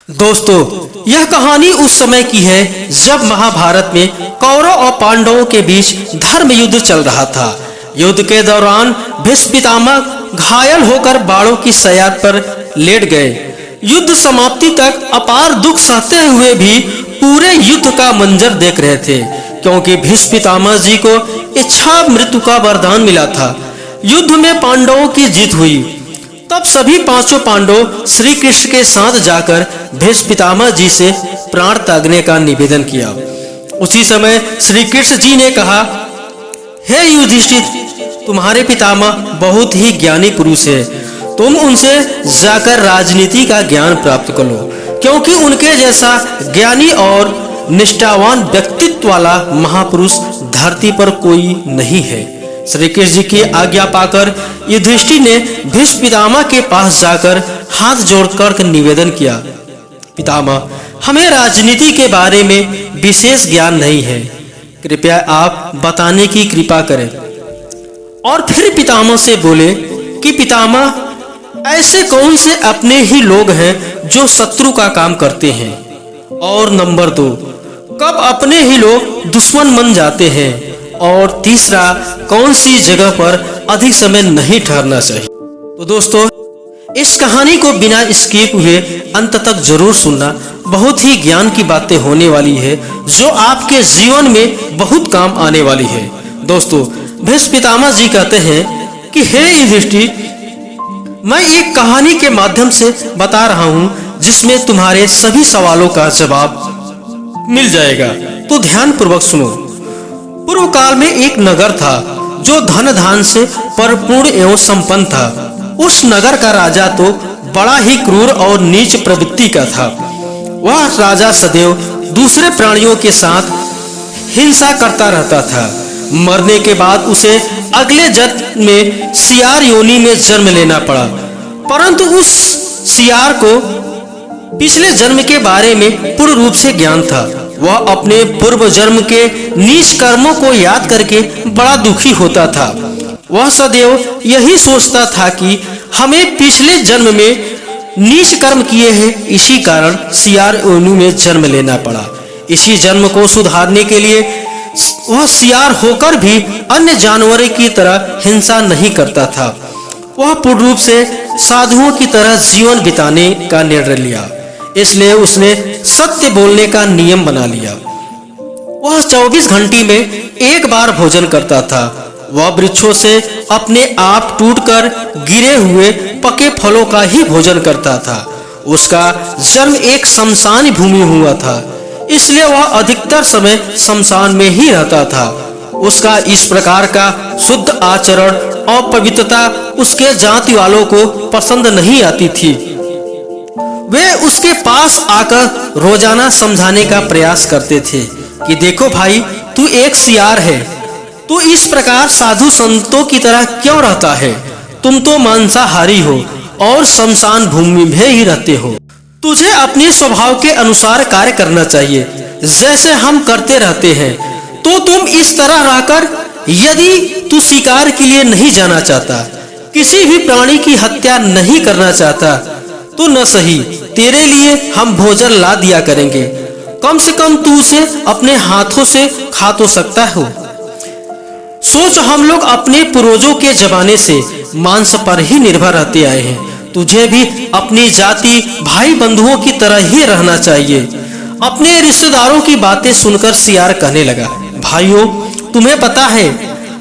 दोस्तों, यह कहानी उस समय की है जब महाभारत में कौरव और पांडवों के बीच धर्म युद्ध चल रहा था। युद्ध के दौरान भीष्म पितामह घायल होकर बाणों की सयाद पर लेट गए। युद्ध समाप्ति तक अपार दुख सहते हुए भी पूरे युद्ध का मंजर देख रहे थे, क्योंकि भीष्म पितामह जी को इच्छा मृत्यु का वरदान मिला था। युद्ध में पांडवों की जीत हुई। तब सभी पांचों पांडव श्री कृष्ण के साथ जाकर भीष्म पितामह जी से प्राण त्यागने का निवेदन किया। उसी समय श्री कृष्ण जी ने कहा, हे युधिष्ठिर, तुम्हारे पितामह बहुत ही ज्ञानी पुरुष है। तुम उनसे जाकर राजनीति का ज्ञान प्राप्त कर लो, क्योंकि उनके जैसा ज्ञानी और निष्ठावान व्यक्तित्व वाला महापुरुष धरती पर कोई नहीं है। श्री कृष्ण जी की आज्ञा पाकर युधिष्ठिर ने भीष्म पितामह के पास जाकर हाथ जोड़कर निवेदन किया, पितामह, हमें राजनीति के बारे में विशेष ज्ञान नहीं है, कृपया आप बताने की कृपा करें। और फिर पितामह से बोले कि पितामह, ऐसे कौन से अपने ही लोग हैं जो शत्रु का काम करते हैं, और नंबर 2, कब अपने ही लोग दुश्मन बन जाते हैं, और तीसरा, कौन सी जगह पर अधिक समय नहीं ठहरना चाहिए। तो दोस्तों, इस कहानी को बिना स्किप हुए अंत तक जरूर सुनना। बहुत ही ज्ञान की बातें होने वाली है जो आपके जीवन में बहुत काम आने वाली है। दोस्तों, भीष्म पितामह जी कहते हैं कि हे युधिष्ठिर, मैं एक कहानी के माध्यम से बता रहा हूँ जिसमें तुम्हारे सभी सवालों का जवाब मिल जाएगा, तो ध्यान पूर्वक सुनो। पूर्व काल में एक नगर था जो धन धान से परिपूर्ण एवं संपन्न था। उस नगर का राजा तो बड़ा ही क्रूर और नीच प्रवृत्ति का था। वह राजा सदैव दूसरे प्राणियों के साथ हिंसा करता रहता था। मरने के बाद उसे अगले जन्म में सियार योनि में जन्म लेना पड़ा, परंतु उस सियार को पिछले जन्म के बारे में पूर्ण रूप से ज्ञान था। वह अपने पूर्व जन्म के नीच कर्मों को याद करके बड़ा दुखी होता था। वह सदैव यही सोचता था कि हमें पिछले जन्म में नीच कर्म किए हैं, इसी कारण सियार योनि में जन्म लेना पड़ा। इसी जन्म को सुधारने के लिए वह सियार होकर भी अन्य जानवरों की तरह हिंसा नहीं करता था। वह पूर्ण रूप से साधुओं की तरह जीवन बिताने का निर्णय लिया, इसलिए उसने सत्य बोलने का नियम बना लिया। वह 24 घंटे में एक बार भोजन करता था। वह वृक्षों से अपने आप टूटकर गिरे हुए पके फलों का ही भोजन करता था। उसका जन्म एक शमशान भूमि हुआ था, इसलिए वह अधिकतर समय शमशान में ही रहता था। उसका इस प्रकार का शुद्ध आचरण और पवित्रता उसके जाति वालों को पसंद नहीं आती थी। वे उसके पास आकर रोजाना समझाने का प्रयास करते थे कि देखो भाई, तू एक सियार है, तू इस प्रकार साधु संतों की तरह क्यों रहता है? तुम तो मांसाहारी हो और शमशान भूमि में ही रहते हो। तुझे अपने स्वभाव के अनुसार कार्य करना चाहिए, जैसे हम करते रहते हैं। तो तुम इस तरह रहकर, यदि तू शिकार के लिए नहीं जाना चाहता, किसी भी प्राणी की हत्या नहीं करना चाहता, तो न सही, तेरे लिए हम भोजन ला दिया करेंगे। कम से कम तू उसे अपने हाथों से खा तो सकता हो। सोच, हम लोग अपने पूर्वजों के जमाने से मांस पर ही निर्भर रहते आए हैं। तुझे भी अपनी जाति भाई बंधुओं की तरह ही रहना चाहिए। अपने रिश्तेदारों की बातें सुनकर सियार कहने लगा, भाइयों, तुम्हें पता है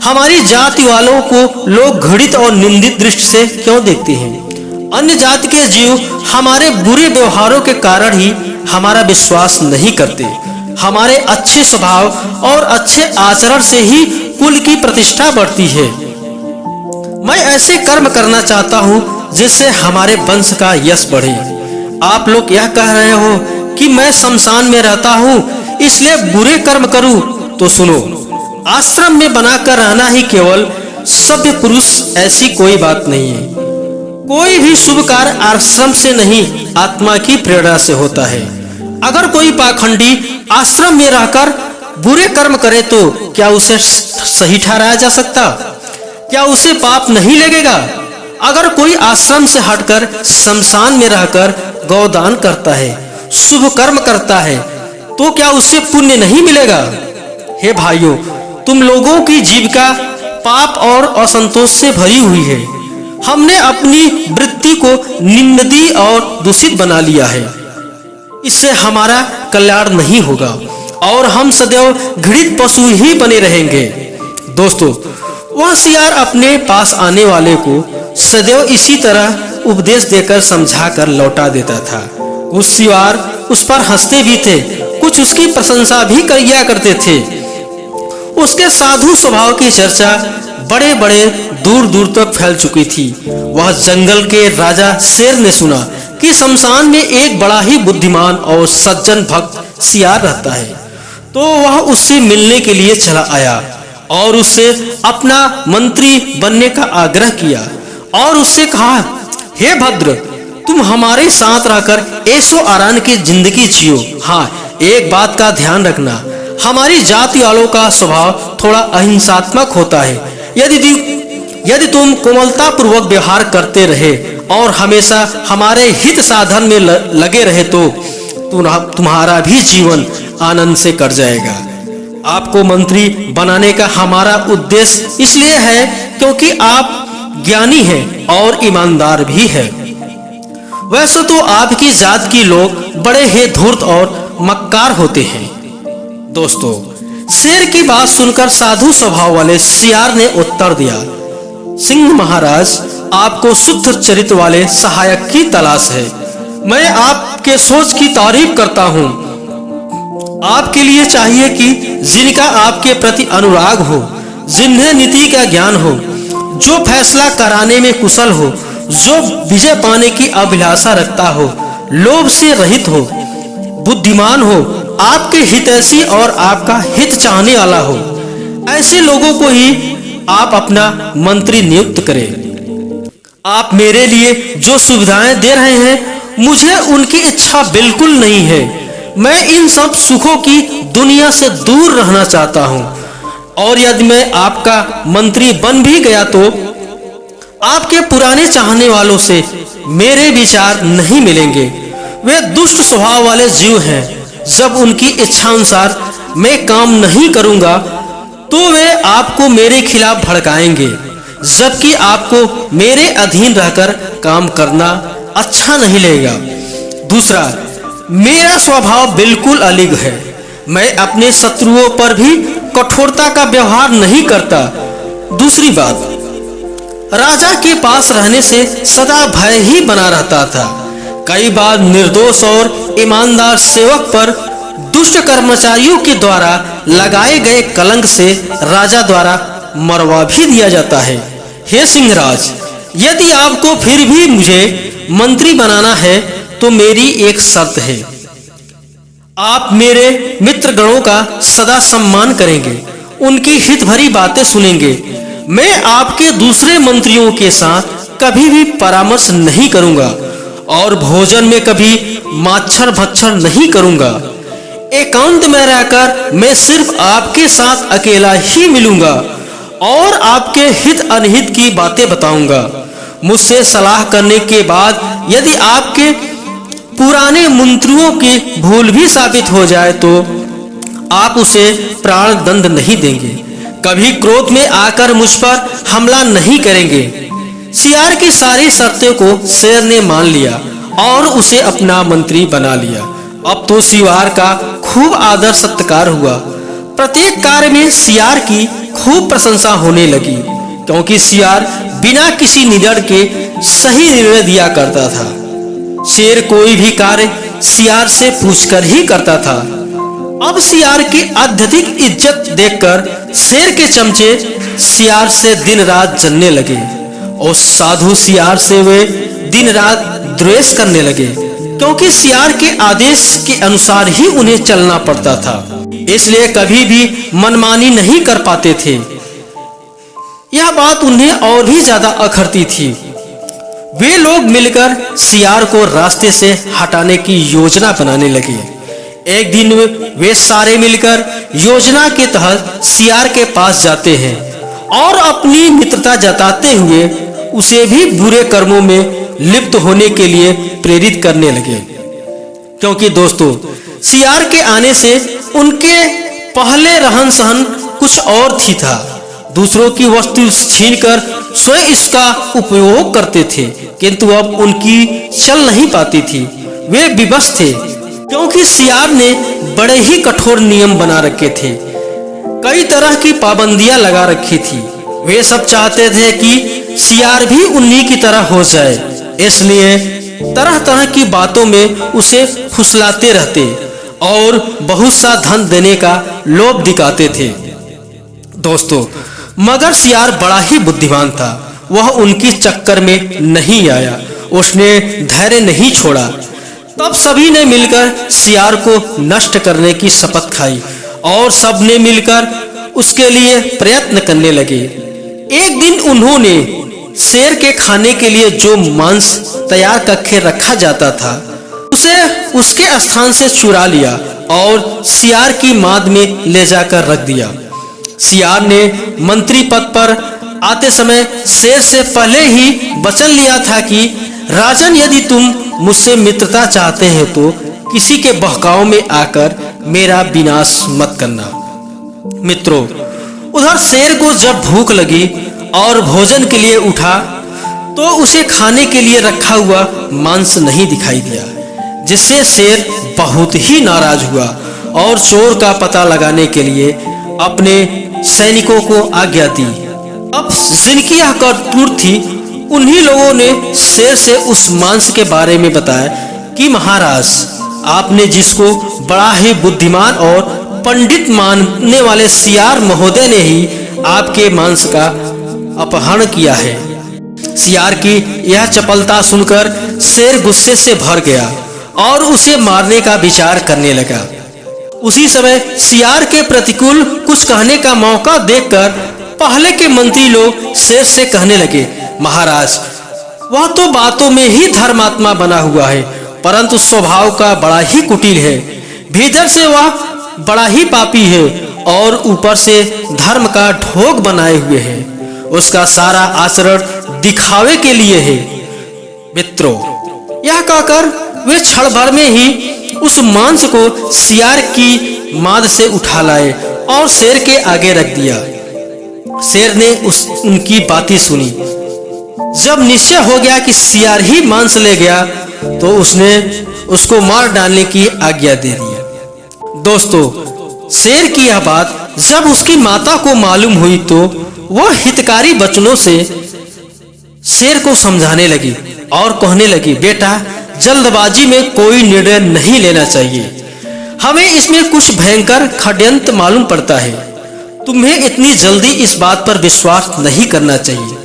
हमारी जाति वालों को लोग घृणित और निंदित दृष्टि से क्यों देखते हैं? अन्य जाति के जीव हमारे बुरे व्यवहारों के कारण ही हमारा विश्वास नहीं करते। हमारे अच्छे स्वभाव और अच्छे आचरण से ही कुल की प्रतिष्ठा बढ़ती है। मैं ऐसे कर्म करना चाहता हूँ जिससे हमारे वंश का यश बढ़े। आप लोग यह कह रहे हो कि मैं शमशान में रहता हूँ इसलिए बुरे कर्म करूँ, तो सुनो, आश्रम में बनाकर रहना ही केवल सभ्य पुरुष, ऐसी कोई बात नहीं है। कोई भी शुभ कार्य आश्रम से नहीं, आत्मा की प्रेरणा से होता है। अगर कोई पाखंडी आश्रम में रहकर बुरे कर्म करे तो क्या उसे सही ठहराया जा सकता? क्या उसे पाप नहीं लगेगा? अगर कोई आश्रम से हटकर शमशान में रहकर गौदान करता है शुभ कर्म करता है तो क्या उससे पुण्य नहीं मिलेगा? हे भाइयों, तुम लोगों की जीविका पाप और असंतोष से भरी हुई है। हमने अपनी वृत्ति को निंदनीय और दूषित बना लिया है। इससे हमारा कल्याण नहीं होगा और हम सदैव घृणित पशु ही बने रहेंगे। दोस्तों, वह सियार अपने पास आने वाले को सदैव इसी तरह उपदेश देकर समझाकर लौटा देता था। कुछ सियार उस पर हंसते भी थे, कुछ उसकी प्रशंसा भी किया करते थे। उसके साधु स्वभाव की चर्चा बड़े बड़े दूर दूर तक फैल चुकी थी। वह जंगल के राजा शेर ने सुना कि शमशान में एक बड़ा ही बुद्धिमान और सज्जन भक्त सियार रहता है, तो वह उससे मिलने के लिए चला आया और उससे अपना मंत्री बनने का आग्रह किया और उससे कहा, हे भद्र, तुम हमारे साथ रहकर ऐशो आराम की जिंदगी जियो। हाँ, एक बात का ध्यान रखना, हमारी जाति वालों का स्वभाव थोड़ा अहिंसात्मक होता है। यदि तुम कोमलता पूर्वक व्यवहार करते रहे और हमेशा हमारे हित साधन में लगे रहे तो तुम्हारा भी जीवन आनंद से कट जाएगा। आपको मंत्री बनाने का हमारा उद्देश्य इसलिए है क्योंकि आप ज्ञानी हैं और ईमानदार भी हैं। वैसे तो आपकी जात के लोग बड़े ही धूर्त और मक्कार होते हैं। दोस्तों, शेर की बात सुनकर साधु स्वभाव वाले सियार ने उत्तर दिया, सिंह महाराज, आपको शुद्ध चरित्र वाले सहायक की तलाश है। मैं आपके सोच की तारीफ करता हूँ। आपके लिए चाहिए कि जिनका आपके प्रति अनुराग हो, जिन्हें नीति का ज्ञान हो, जो फैसला कराने में कुशल हो, जो विजय पाने की अभिलाषा रखता हो, लोभ से रहित हो, बुद्धिमान हो, आपके हितैषी और आपका हित चाहने वाला हो, ऐसे लोगों को ही आप अपना मंत्री नियुक्त करें। आप मेरे लिए जो सुविधाएं दे रहे हैं, मुझे उनकी इच्छा बिल्कुल नहीं है। मैं इन सब सुखों की दुनिया से दूर रहना चाहता हूं और यदि मैं आपका मंत्री बन भी गया तो आपके पुराने चाहने वालों से मेरे विचार नहीं मिलेंगे। वे दुष्ट स्वभाव वाले जीव हैं। जब उनकी इच्छानुसार मैं काम नहीं करूंगा तो वे आपको मेरे खिलाफ भड़काएंगे, जबकि आपको मेरे अधीन रहकर काम करना अच्छा नहीं लगेगा। दूसरा, मेरा स्वभाव बिल्कुल अलग है। मैं अपने शत्रुओं पर भी कठोरता का व्यवहार नहीं करता। दूसरी बात, राजा के पास रहने से सदा भय ही बना रहता था। कई बार निर्दोष और ईमानदार सेवक पर दुष्ट कर्मचारियों के द्वारा लगाए गए कलंक से राजा द्वारा मरवा भी दिया जाता है। हे सिंहराज, यदि आपको फिर भी मुझे मंत्री बनाना है तो मेरी एक शर्त है। आप मेरे मित्रगणों का सदा सम्मान करेंगे, उनकी हित भरी बातें सुनेंगे। मैं आपके दूसरे मंत्रियों के साथ कभी भी परामर्श नहीं करूंगा और भोजन में कभी माच्छर भच्छर नहीं करूंगा। एकांत में रहकर मैं सिर्फ आपके साथ अकेला ही मिलूंगा और आपके हित अनहित की बातें बताऊंगा। मुझसे सलाह करने के बाद यदि आपके पुराने मंत्रियों की भूल भी साबित हो जाए तो आप उसे प्राण दंड नहीं देंगे, कभी क्रोध में आकर मुझ पर हमला नहीं करेंगे। सियार की सारी शर्तें को शेर ने मान लिया और उसे अपना मंत्री बना लिया। अब तो सियार का खूब आदर सत्कार हुआ। प्रत्येक कार्य में सियार की खूब प्रशंसा होने लगी, क्योंकि सियार बिना किसी निडर के सही निर्णय दिया करता था। शेर कोई भी कार्य सियार से पूछकर ही करता था। अब सियार की अत्यधिक इज्जत देखकर शेर के चमचे सियार से दिन रात जलने लगे और साधु सियार से वे दिन रात द्वेष करने लगे, क्योंकि सियार के आदेश के अनुसार ही उन्हें चलना पड़ता था, इसलिए कभी भी मनमानी नहीं कर पाते थे। यह बात उन्हें और भी ज्यादा अखरती थी। वे लोग मिलकर सियार को रास्ते से हटाने की योजना बनाने लगे। एक दिन वे सारे मिलकर योजना के तहत सियार के पास जाते हैं और अपनी मित्रता जताते हुए उसे भी बुरे कर्मों में लिप्त होने के लिए प्रेरित करने लगे। क्योंकि दोस्तों सियार के आने से उनके पहले रहन सहन कुछ और थी था। दूसरों की वस्तु छीनकर स्वयं इसका उपयोग करते थे, किंतु अब उनकी चल नहीं पाती थी। वे विवश थे क्योंकि सियार ने बड़े ही कठोर नियम बना रखे थे, कई तरह की पाबंदियां लगा रखी थी। वे सब चाहते थे कि सियार भी उन्हीं की तरह हो जाए, इसलिए तरह तरह की बातों में उसे फुसलाते रहते और बहुत सा धन देने का लोभ दिखाते थे। दोस्तों मगर सियार बड़ा ही बुद्धिमान था, वह उनकी चक्कर में नहीं आया, उसने धैर्य नहीं छोड़ा। तब सभी ने मिलकर सियार को नष्ट करने की शपथ खाई और सब ने मिलकर उसके लिए प्रयत्न करने लगे। एक दिन उन्होंने शेर के खाने के लिए जो मांस तैयार करके रखा जाता था उसे उसके स्थान से चुरा लिया और सियार की माद में ले जाकर रख दिया। सियार ने मंत्री पद पर आते समय शेर से पहले ही वचन लिया था कि राजन, यदि तुम मुझसे मित्रता चाहते हैं तो किसी के बहकाव में आकर मेरा विनाश मत करना। मित्रों, उधर शेर को जब भूख लगी और भोजन के लिए उठा तो उसे खाने के लिए रखा हुआ मांस नहीं दिखाई दिया, जिससे शेर बहुत ही नाराज हुआ और चोर का पता लगाने के लिए अपने सैनिकों को आज्ञा दी। अब जिनकी यह करतूत थी उन्हीं लोगों ने शेर से उस मांस के बारे में बताया कि महाराज, आपने जिसको बड़ा ही बुद्धिमान और पंडित मानने वाले सियार महोदय ने ही आपके मांस का अपहरण किया है। सियार की यह चपलता सुनकर शेर गुस्से से भर गया और उसे मारने का विचार करने लगा। उसी समय सियार के प्रतिकूल कुछ कहने का मौका देखकर पहले के मंत्री लोग शेर से कहने लगे, महाराज, वह तो बातों में ही धर्मात्मा बना हुआ है, परंतु स्वभाव का बड़ा ही कुटिल है। भीतर से वह बड़ा ही पापी है और ऊपर से धर्म का ढोंग बनाए हुए है। उसका सारा आचरण दिखावे के लिए है। मित्रों, यह कहकर वे क्षण भर में ही उस मांस को सियार की माद से उठा लाए और शेर के आगे रख दिया। शेर ने उनकी बातें सुनी। जब निश्चय हो गया कि सियार ही मांस ले गया तो उसने उसको मार डालने की आज्ञा दे दी। दोस्तों, शेर की यह बात जब उसकी माता को मालूम हुई तो वह हितकारी वचनों से शेर को समझाने लगी और कहने लगी, बेटा, जल्दबाजी में कोई निर्णय नहीं लेना चाहिए। हमें इसमें कुछ भयंकर षड्यंत्र मालूम पड़ता है। तुम्हें इतनी जल्दी इस बात पर विश्वास नहीं करना चाहिए।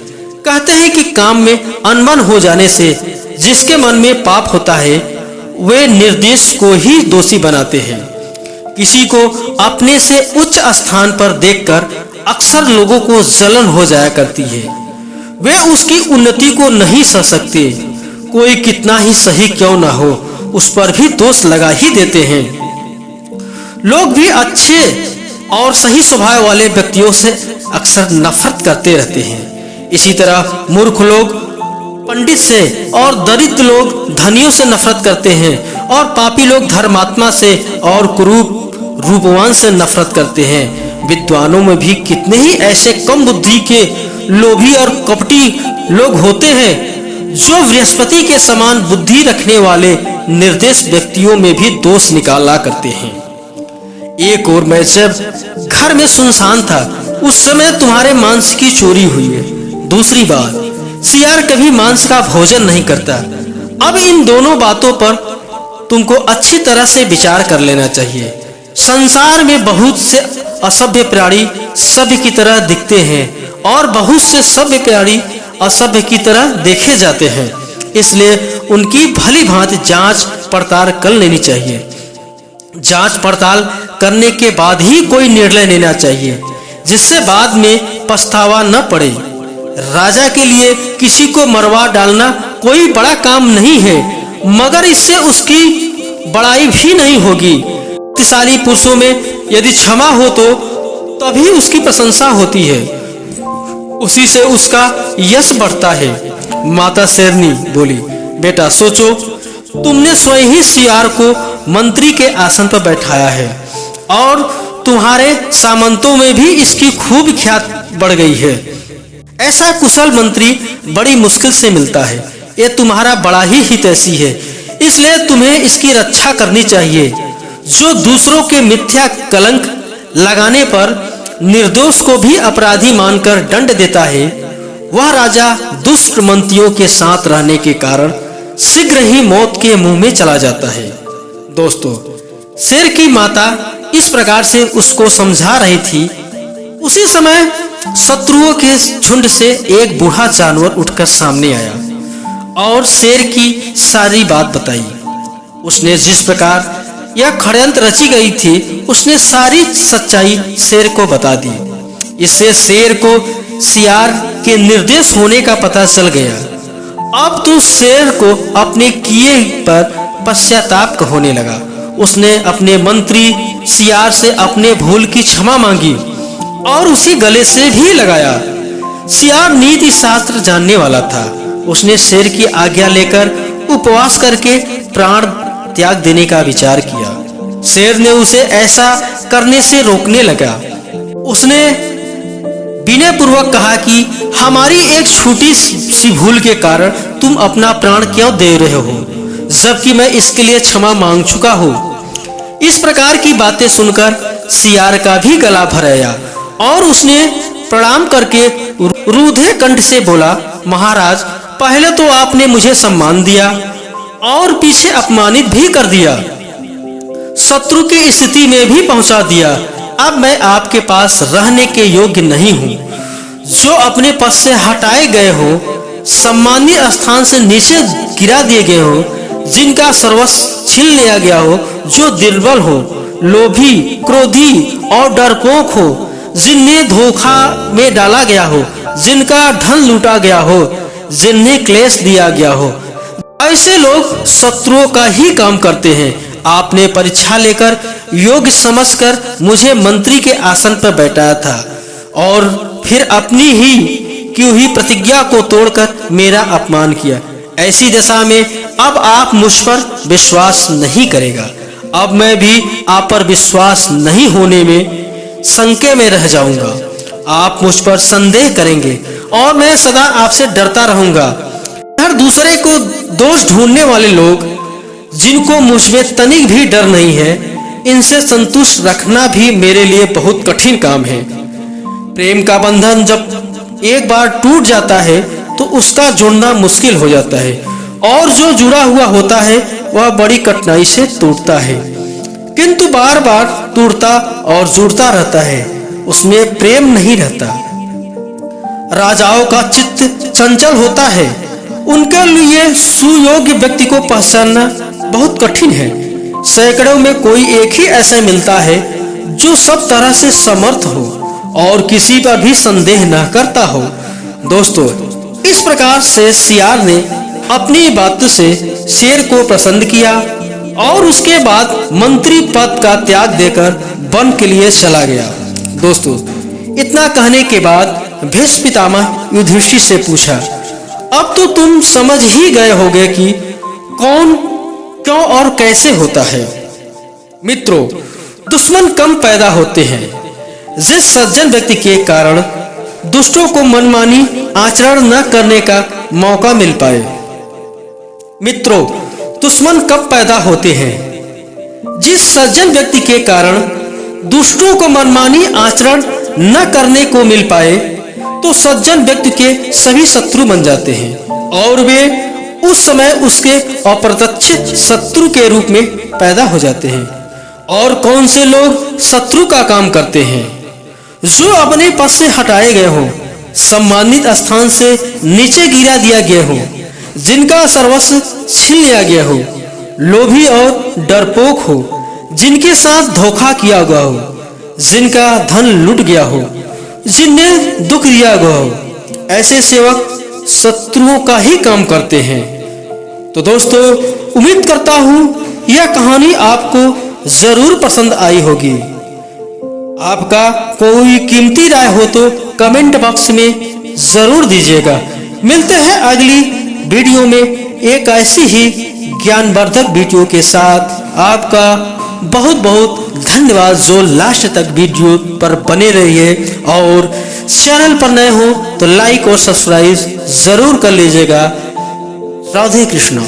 कहते हैं कि काम में अनबन हो जाने से जिसके मन में पाप होता है वे निर्दोष को ही दोषी बनाते हैं। किसी को अपने से उच्च स्थान पर देखकर अक्सर लोगों को जलन हो जाया करती है। वे उसकी उन्नति को नहीं सह सकते। कोई कितना ही सही क्यों ना हो, उस पर भी दोष लगा ही देते हैं। लोग भी अच्छे और सही स्वभाव वाले व्यक्तियों से अक्सर नफरत करते रहते हैं। इसी तरह मूर्ख लोग पंडित से और दरिद्र लोग धनियों से नफरत करते हैं और पापी लोग धर्मात्मा से और कुरूप रूपवान से नफरत करते हैं। विद्वानों में भी कितने ही ऐसे कम बुद्धि के लोभी और कपटी लोग होते हैं जो बृहस्पति के समान बुद्धि रखने वाले निर्दोष व्यक्तियों में भी दोष निकाला करते हैं। एक और मैं जब घर में सुनसान था उस समय तुम्हारे मांस की चोरी हुई है। दूसरी बात, सियार कभी मांस का भोजन नहीं करता। अब इन दोनों बातों पर तुमको अच्छी तरह से विचार कर लेना चाहिए। संसार में बहुत से असभ्य प्राणी सभ्य की तरह दिखते हैं और बहुत से सभ्य प्राणी असभ्य की तरह देखे जाते हैं, इसलिए उनकी भली भांति जांच पड़ताल कर लेनी चाहिए। जांच पड़ताल करने के बाद ही कोई निर्णय लेना चाहिए जिससे बाद में पछतावा न पड़े। राजा के लिए किसी को मरवा डालना कोई बड़ा काम नहीं है, मगर इससे उसकी बड़ाई भी नहीं होगी। शक्तिशाली पुरुषों में यदि क्षमा हो तो तभी उसकी प्रशंसा होती है, उसी से उसका यश बढ़ता है। माता शेरनी बोली, बेटा सोचो, तुमने स्वयं ही सियार को मंत्री के आसन पर बैठाया है और तुम्हारे सामंतों में भी इसकी खूब ख्यात बढ़ गई है। ऐसा कुशल मंत्री बड़ी मुश्किल से मिलता है। ये तुम्हारा बड़ा ही हितैषी है, इसलिए तुम्हें इसकी रक्षा करनी चाहिए। जो दूसरों के मिथ्या कलंक लगाने पर निर्दोष को भी अपराधी मानकर दंड देता है, वह राजा दुष्ट मंत्रियों के साथ रहने के कारण शीघ्र ही मौत के मुंह में चला जाता है। दोस्तों, शेर की माता इस प्रकार से उसको समझा रही थी। उसी समय शत्रुओं के झुंड से एक बूढ़ा जानवर उठकर सामने आया और शेर की सारी बात बताई। उसने जिस प्रकार यह षड्यंत्र रची गई थी, उसने सारी सच्चाई शेर को बता दी। इससे शेर को सियार के निर्देश होने का पता चल गया। अब तो शेर को अपने किए पर पश्चाताप होने लगा। उसने अपने मंत्री सियार से अपने भूल की क्षमा मांगी और उसी गले से भी लगाया। सियार नीति शास्त्र जानने वाला था। उसने शेर की आज्ञा लेकर उपवास करके प्राण त्याग देने का विचार किया। शेर ने उसे ऐसा करने से रोकने लगा। उसने विनय पूर्वक कहा कि हमारी एक छोटी सी भूल के कारण तुम अपना प्राण क्यों दे रहे हो, जबकि मैं इसके लिए क्षमा मांग चुका हूँ। इस प्रकार की बातें सुनकर सियार का भी गला भर आया और उसने प्रणाम करके रूधे कंठ से बोला, महाराज, पहले तो आपने मुझे सम्मान दिया और पीछे अपमानित भी कर दिया, शत्रु की स्थिति में भी पहुंचा दिया। अब मैं आपके पास रहने के योग्य नहीं हूँ। जो अपने पद से हटाए गए हो, सम्मानीय स्थान से नीचे गिरा दिए गए हो, जिनका सर्वस्व छीन लिया गया हो, जो दुर्बल हो, लोभी, क्रोधी और डरपोक हो, जिन्हें धोखा में डाला गया हो, जिनका धन लूटा गया हो, जिन्हें क्लेश दिया गया हो, ऐसे लोग शत्रुओं का ही काम करते हैं। आपने परीक्षा लेकर योग्य समझकर मुझे मंत्री के आसन पर बैठाया था और फिर अपनी ही की हुई प्रतिज्ञा को तोड़कर मेरा अपमान किया। ऐसी दशा में अब आप मुझ पर विश्वास नहीं करेगा। अब मैं भी आप पर विश्वास नहीं होने में शंके में रह जाऊंगा। आप मुझ पर संदेह करेंगे और मैं सदा आपसे डरता रहूंगा। हर दूसरे को दोष ढूंढने वाले लोग, जिनको मुझ में तनिक भी डर नहीं है, इनसे संतुष्ट रखना भी मेरे लिए बहुत कठिन काम है। प्रेम का बंधन जब एक बार टूट जाता है तो उसका जोड़ना मुश्किल हो जाता है और जो जुड़ा हुआ होता है वह बड़ी कठिनाई से टूटता है, किंतु बार बार टूटता और जुड़ता रहता है, उसमें प्रेम नहीं रहता। राजाओं का चित्त चंचल होता है, उनके लिए सुयोग्य व्यक्ति को पहचानना बहुत कठिन है। सैकड़ों में कोई एक ही ऐसा मिलता है जो सब तरह से समर्थ हो और किसी पर भी संदेह न करता हो। दोस्तों, इस प्रकार से सियार ने अपनी बात से शेर को प्रसन्न किया और उसके बाद मंत्री पद का त्याग देकर वन के लिए चला गया। दोस्तों, इतना कहने के बाद भीष्म पितामह युधिष्ठिर से पूछा, अब तो तुम समझ ही गए होगे कि कौन क्यों और कैसे होता है। मित्रों, दुश्मन कम पैदा होते हैं जिस सज्जन व्यक्ति के कारण दुष्टों को मनमानी आचरण न करने का मौका मिल पाए। मित्रों, दुश्मन कब पैदा होते हैं? जिस सज्जन व्यक्ति के कारण दुष्टों को मनमानी आचरण न करने को मिल पाए तो सज्जन व्यक्ति के सभी शत्रु बन जाते हैं और वे उस समय उसके अप्रत्यक्ष शत्रु के रूप में पैदा हो जाते हैं। और कौन से लोग शत्रु का काम करते हैं? जो अपने पद से हटाए गए हों, सम्मानित स्थान से नीचे गिरा दिया गया हो, जिनका सर्वस्व छीन लिया गया हो, लोभी और डरपोक हो, जिनके साथ धोखा किया गया हो, जिनका धन लूट गया हो, जिन्हें दुख दिया गया हो, ऐसे सेवक शत्रुओं का ही काम करते हैं। तो दोस्तों, उम्मीद करता हूँ यह कहानी आपको जरूर पसंद आई होगी। आपका कोई कीमती राय हो तो कमेंट बॉक्स में जरूर दीजिएगा। मिलते हैं अगली वीडियो में एक ऐसी ही ज्ञानवर्धक वीडियो के साथ आपका बहुत बहुत धन्यवाद जो लास्ट तक वीडियो पर बने रहिए। और चैनल पर नए हो तो लाइक और सब्सक्राइब जरूर कर लीजिएगा। राधे कृष्ण।